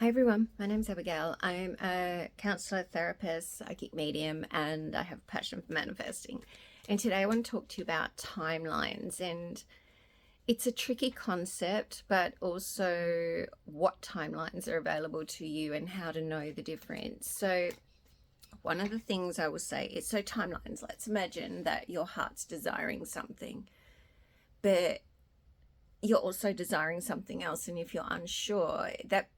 Hi everyone, my name's Abigail. I'm a counselor, therapist, psychic medium, and I have a passion for manifesting. And today I want to talk to you about timelines. And it's a tricky concept, but also what timelines are available to you and how to know the difference. So, one of the things I will say is timelines. Let's imagine that your heart's desiring something, but you're also desiring something else, and if you're unsure,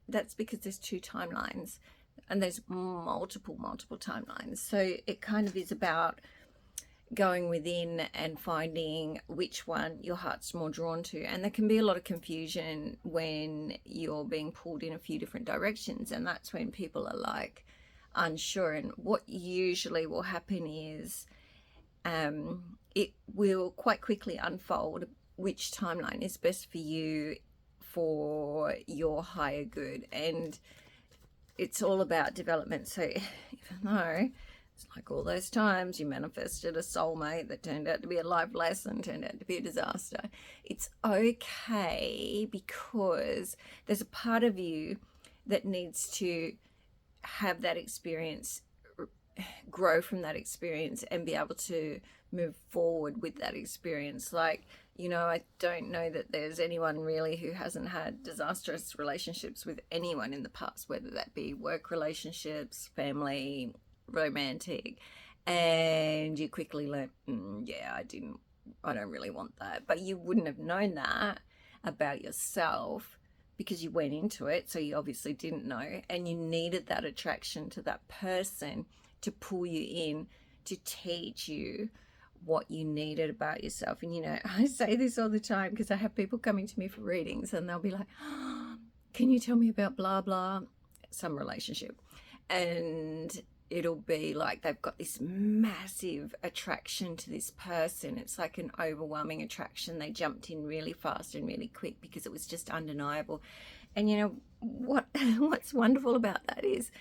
that's because there's two timelines and there's multiple timelines. So it kind of is about going within and finding which one your heart's more drawn to. And there can be a lot of confusion when you're being pulled in a few different directions, and that's when people are like unsure. And what usually will happen is it will quite quickly unfold which timeline is best for you for your higher good. And it's all about development. So even though it's like all those times you manifested a soulmate that turned out to be a life lesson, turned out to be a disaster, it's okay, because there's a part of you that needs to have that experience, grow from that experience, and be able to move forward with that experience. Like, I don't know that there's anyone really who hasn't had disastrous relationships with anyone in the past, whether that be work relationships, family, romantic, and you quickly learn, yeah, I don't really want that. But you wouldn't have known that about yourself because you went into it, so you obviously didn't know, and you needed that attraction to that person to pull you in, to teach you what you needed about yourself. And I say this all the time because I have people coming to me for readings and they'll be like, oh, can you tell me about blah blah, some relationship? And it'll be like they've got this massive attraction to this person. It's like an overwhelming attraction. They jumped in really fast and really quick because it was just undeniable. And what's wonderful about that is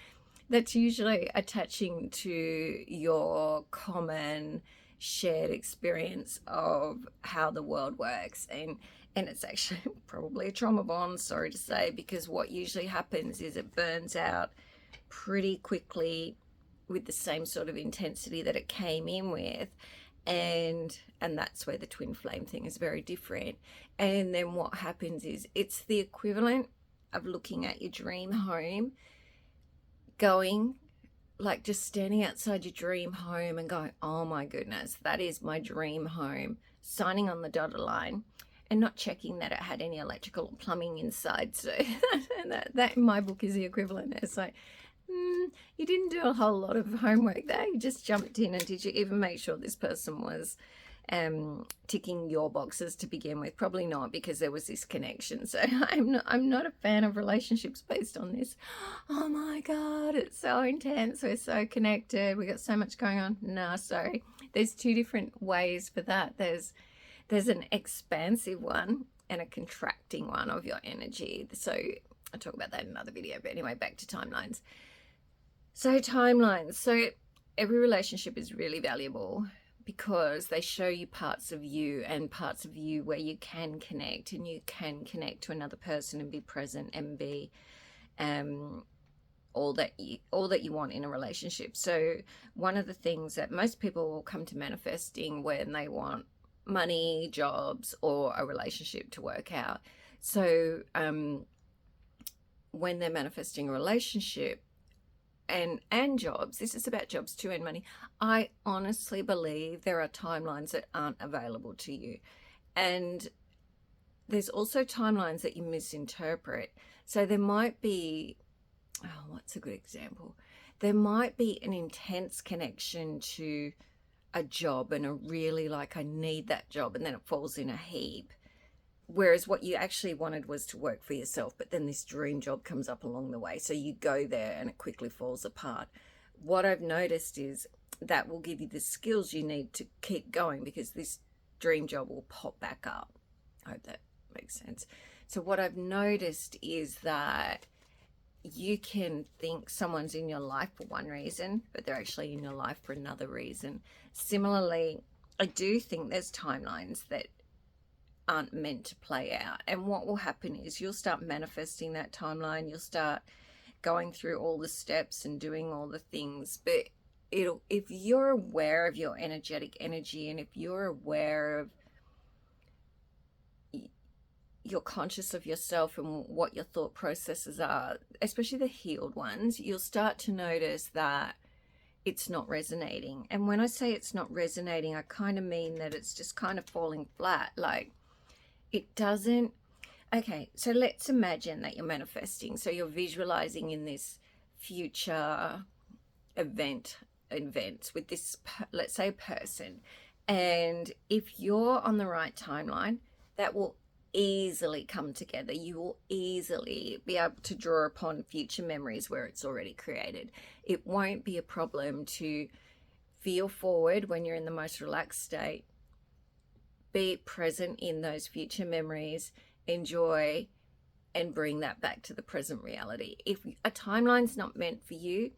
that's usually attaching to your common shared experience of how the world works. And it's actually probably a trauma bond, sorry to say, because what usually happens is it burns out pretty quickly with the same sort of intensity that it came in with. And that's where the twin flame thing is very different. And then what happens is it's the equivalent of looking at your dream home, going, like, just standing outside your dream home and going, oh my goodness, that is my dream home, signing on the dotted line and not checking that it had any electrical or plumbing inside. So that in my book is the equivalent. It's like, you didn't do a whole lot of homework there. You just jumped in. And did you even make sure this person was ticking your boxes to begin with? Probably not, because there was this connection. So I'm not a fan of relationships based on this. Oh my god, it's so intense, we're so connected, we got so much going on. No, sorry, there's two different ways for that. There's an expansive one and a contracting one of your energy. So I'll talk about that in another video. But anyway, back to timelines. So every relationship is really valuable because they show you parts of you, and parts of you where you can connect, and you can connect to another person and be present and be all that you want in a relationship. So one of the things that most people will come to manifesting when they want money, jobs, or a relationship to work out. So when they're manifesting a relationship and jobs, this is about jobs too, and money, I honestly believe there are timelines that aren't available to you. And there's also timelines that you misinterpret. So there might be, what's a good example? There might be an intense connection to a job and a really, like, I need that job, and then it falls in a heap. Whereas what you actually wanted was to work for yourself, but then this dream job comes up along the way. So you go there and it quickly falls apart. What I've noticed is that will give you the skills you need to keep going, because this dream job will pop back up. I hope that makes sense. So what I've noticed is that you can think someone's in your life for one reason, but they're actually in your life for another reason. Similarly, I do think there's timelines that aren't meant to play out. And what will happen is you'll start manifesting that timeline. You'll start going through all the steps and doing all the things, but if you're aware of your energetic energy, and if you're aware of, you're conscious of yourself and what your thought processes are, especially the healed ones, you'll start to notice that it's not resonating. And when I say it's not resonating, I kind of mean that it's just kind of falling flat. Like, it doesn't. Okay, so let's imagine that you're manifesting. So you're visualizing in this future events with this, let's say, person. And if you're on the right timeline, that will easily come together. You will easily be able to draw upon future memories where it's already created. It won't be a problem to feel forward when you're in the most relaxed state, be present in those future memories, enjoy, and bring that back to the present reality. If a timeline's not meant for you,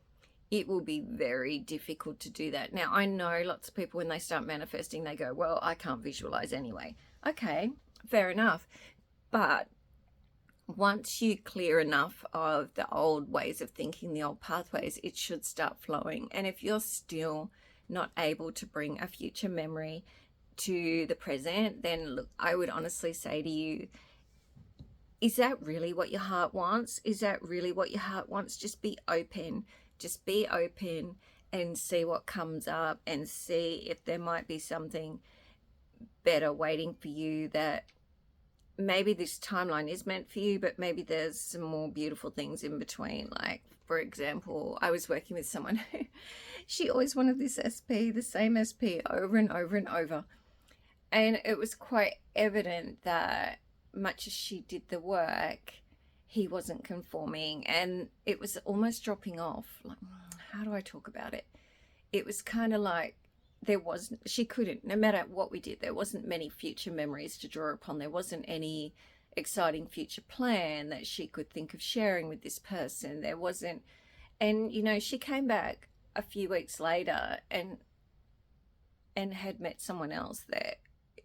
it will be very difficult to do that. Now, I know lots of people, when they start manifesting, they go, well, I can't visualize anyway. Okay, fair enough. But once you clear enough of the old ways of thinking, the old pathways, it should start flowing. And if you're still not able to bring a future memory to the present, then look, I would honestly say to you, is that really what your heart wants? Is that really what your heart wants? Just be open. Just be open and see what comes up, and see if there might be something better waiting for you, that maybe this timeline is meant for you, but maybe there's some more beautiful things in between. Like, for example, I was working with someone who, she always wanted this SP, the same SP over and over and over. And it was quite evident that much as she did the work, he wasn't conforming, and it was almost dropping off. Like, how do I talk about it? It was kind of like she couldn't, no matter what we did, there wasn't many future memories to draw upon. There wasn't any exciting future plan that she could think of sharing with this person. There wasn't. And, she came back a few weeks later and had met someone else that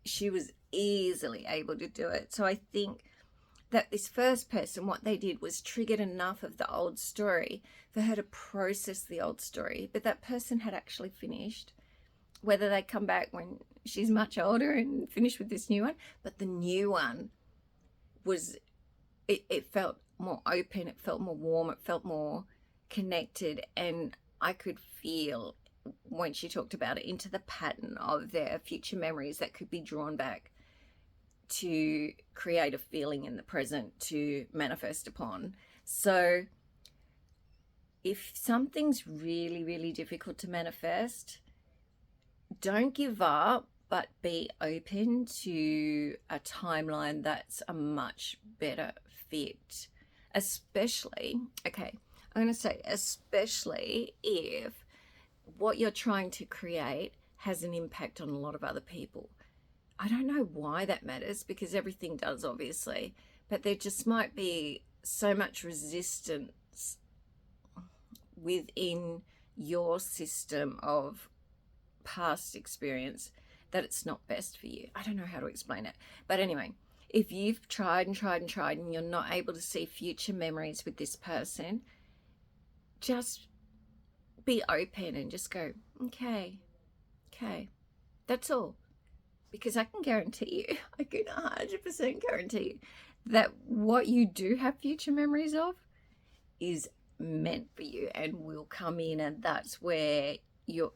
she was easily able to do it. So I think that this first person, what they did was triggered enough of the old story for her to process the old story. But that person had actually finished. Whether they come back when she's much older and finish with this new one, but the new one was, it felt more open, it felt more warm, it felt more connected, and I could feel, when she talked about it, into the pattern of their future memories that could be drawn back to create a feeling in the present to manifest upon. So if something's really, really difficult to manifest, don't give up, but be open to a timeline that's a much better fit. Especially, okay, I'm going to say especially if what you're trying to create has an impact on a lot of other people. I don't know why that matters, because everything does, obviously, but there just might be so much resistance within your system of past experience that it's not best for you. I don't know how to explain it. But anyway, if you've tried and tried and tried and you're not able to see future memories with this person, just be open and just go, okay, that's all. Because I can guarantee you, I can 100% guarantee you that what you do have future memories of is meant for you and will come in, and that's where you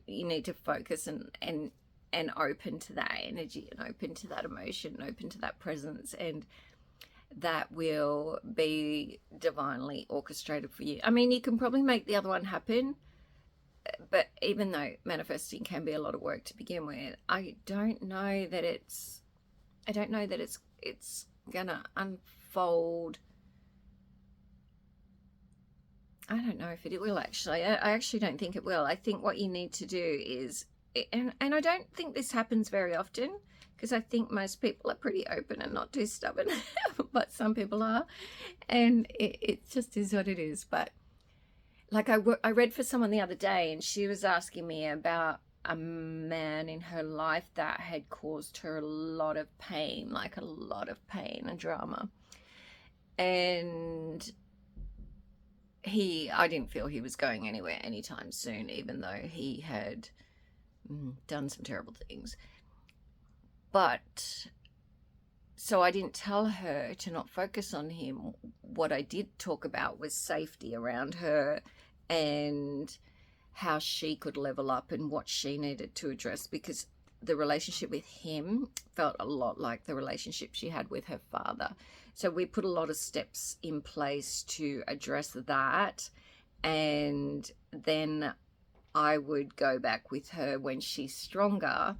need to focus and open to that energy and open to that emotion and open to that presence, and that will be divinely orchestrated for you. I mean, you can probably make the other one happen, but even though manifesting can be a lot of work to begin with, I don't know that it's gonna unfold. I don't know if it will, actually. I actually don't think it will. I think what you need to do is, and I don't think this happens very often, because I think most people are pretty open and not too stubborn, but some people are, and it just is what it is. But like I read for someone the other day, and she was asking me about a man in her life that had caused her a lot of pain, like a lot of pain and drama. And I didn't feel he was going anywhere anytime soon, even though he had done some terrible things. But so I didn't tell her to not focus on him. What I did talk about was safety around her and how she could level up and what she needed to address, because the relationship with him felt a lot like the relationship she had with her father. So we put a lot of steps in place to address that. And then I would go back with her when she's stronger.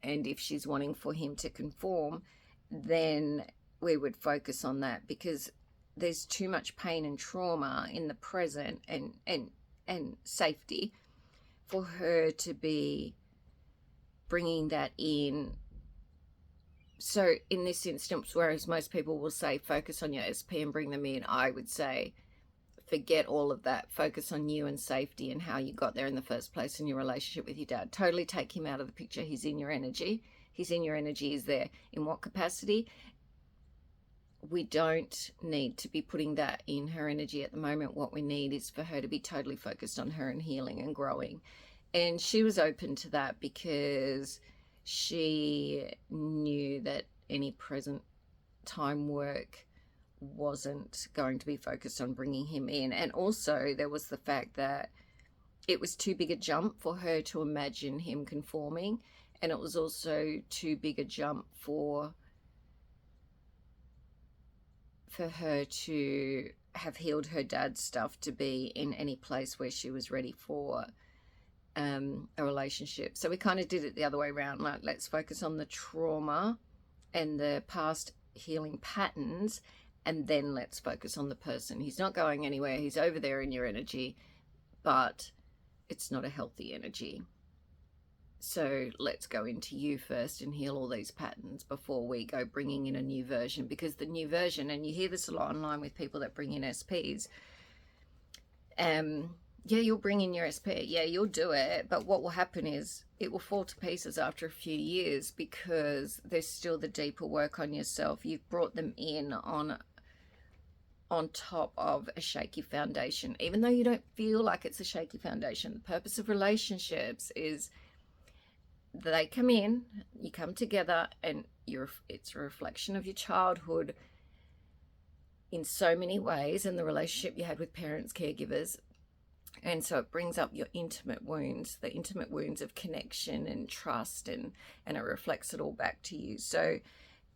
And if she's wanting for him to conform, then we would focus on that, because there's too much pain and trauma in the present and safety for her to be bringing that in. So in this instance, whereas most people will say focus on your SP and bring them in, I would say forget all of that. Focus on you and safety and how you got there in the first place in your relationship with your dad. Totally take him out of the picture. He's in your energy. He's in your energy. He's there. In what capacity? We don't need to be putting that in her energy at the moment. What we need is for her to be totally focused on her and healing and growing. And she was open to that because she knew that any present time work wasn't going to be focused on bringing him in. And also there was the fact that it was too big a jump for her to imagine him conforming, and it was also too big a jump for her to have healed her dad's stuff to be in any place where she was ready for a relationship. So we kind of did it the other way around. Like, let's focus on the trauma and the past healing patterns, and then let's focus on the person. He's not going anywhere. He's over there in your energy, but it's not a healthy energy. So let's go into you first and heal all these patterns before we go bringing in a new version. Because the new version, and you hear this a lot online with people that bring in SPs, yeah, you'll bring in your SP. Yeah, you'll do it. But what will happen is it will fall to pieces after a few years, because there's still the deeper work on yourself. You've brought them in on top of a shaky foundation, even though you don't feel like it's a shaky foundation. The purpose of relationships is they come in, you come together, and it's a reflection of your childhood in so many ways, and the relationship you had with parents, caregivers. And so it brings up your intimate wounds, the intimate wounds of connection and trust, and it reflects it all back to you. So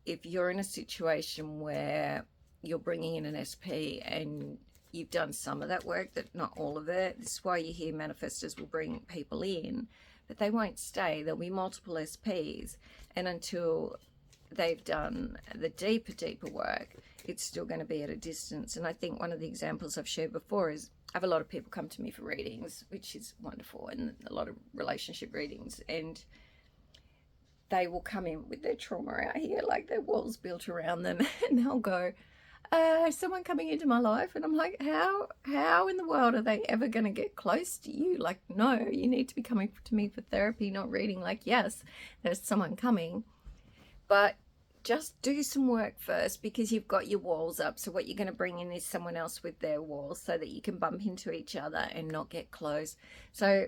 if you're in a situation where you're bringing in an SP and you've done some of that work, but not all of it, this is why you hear manifestors will bring people in, but they won't stay. There'll be multiple SPs, and until they've done the deeper work, it's still going to be at a distance. And I think one of the examples I've shared before is I have a lot of people come to me for readings, which is wonderful, and a lot of relationship readings, and they will come in with their trauma out here, like their walls built around them, and they'll go, someone coming into my life, and I'm like, how in the world are they ever going to get close to you? Like, no, you need to be coming to me for therapy, not reading. Like, yes, there's someone coming, but just do some work first, because you've got your walls up. So what you're going to bring in is someone else with their walls, so that you can bump into each other and not get close. So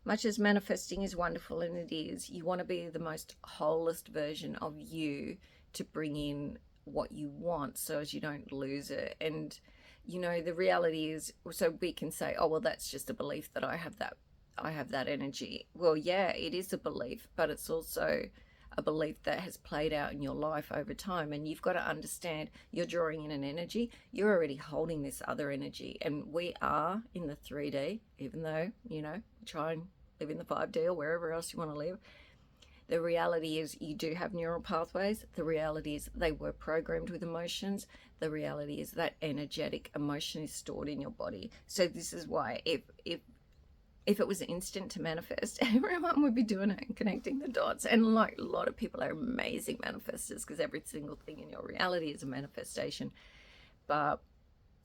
much as manifesting is wonderful, and it is, you want to be the most wholest version of you to bring in what you want, so as you don't lose it. And you know, the reality is, so we can say, oh well, that's just a belief that I have that energy. Well, yeah, it is a belief, but it's also a belief that has played out in your life over time. And you've got to understand, you're drawing in an energy, you're already holding this other energy, and we are in the 3D, even though, you know, try and live in the 5D or wherever else you want to live. The reality is you do have neural pathways. The reality is they were programmed with emotions. The reality is that energetic emotion is stored in your body. So this is why if it was instant to manifest, everyone would be doing it and connecting the dots. And like, a lot of people are amazing manifestors, because every single thing in your reality is a manifestation. But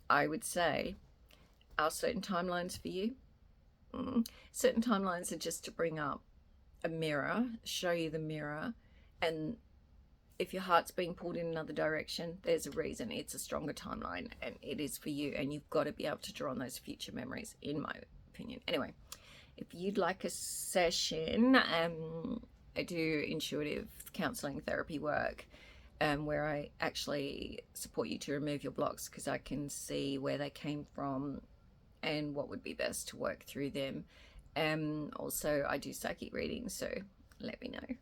I would say, are certain timelines for you? Certain timelines are just to bring up a mirror, show you the mirror, and if your heart's being pulled in another direction, there's a reason. It's a stronger timeline, and it is for you, and you've got to be able to draw on those future memories, in my opinion. Anyway, if you'd like a session, I do intuitive counseling therapy work, where I actually support you to remove your blocks, because I can see where they came from and what would be best to work through them. Also, I do psychic readings, so let me know.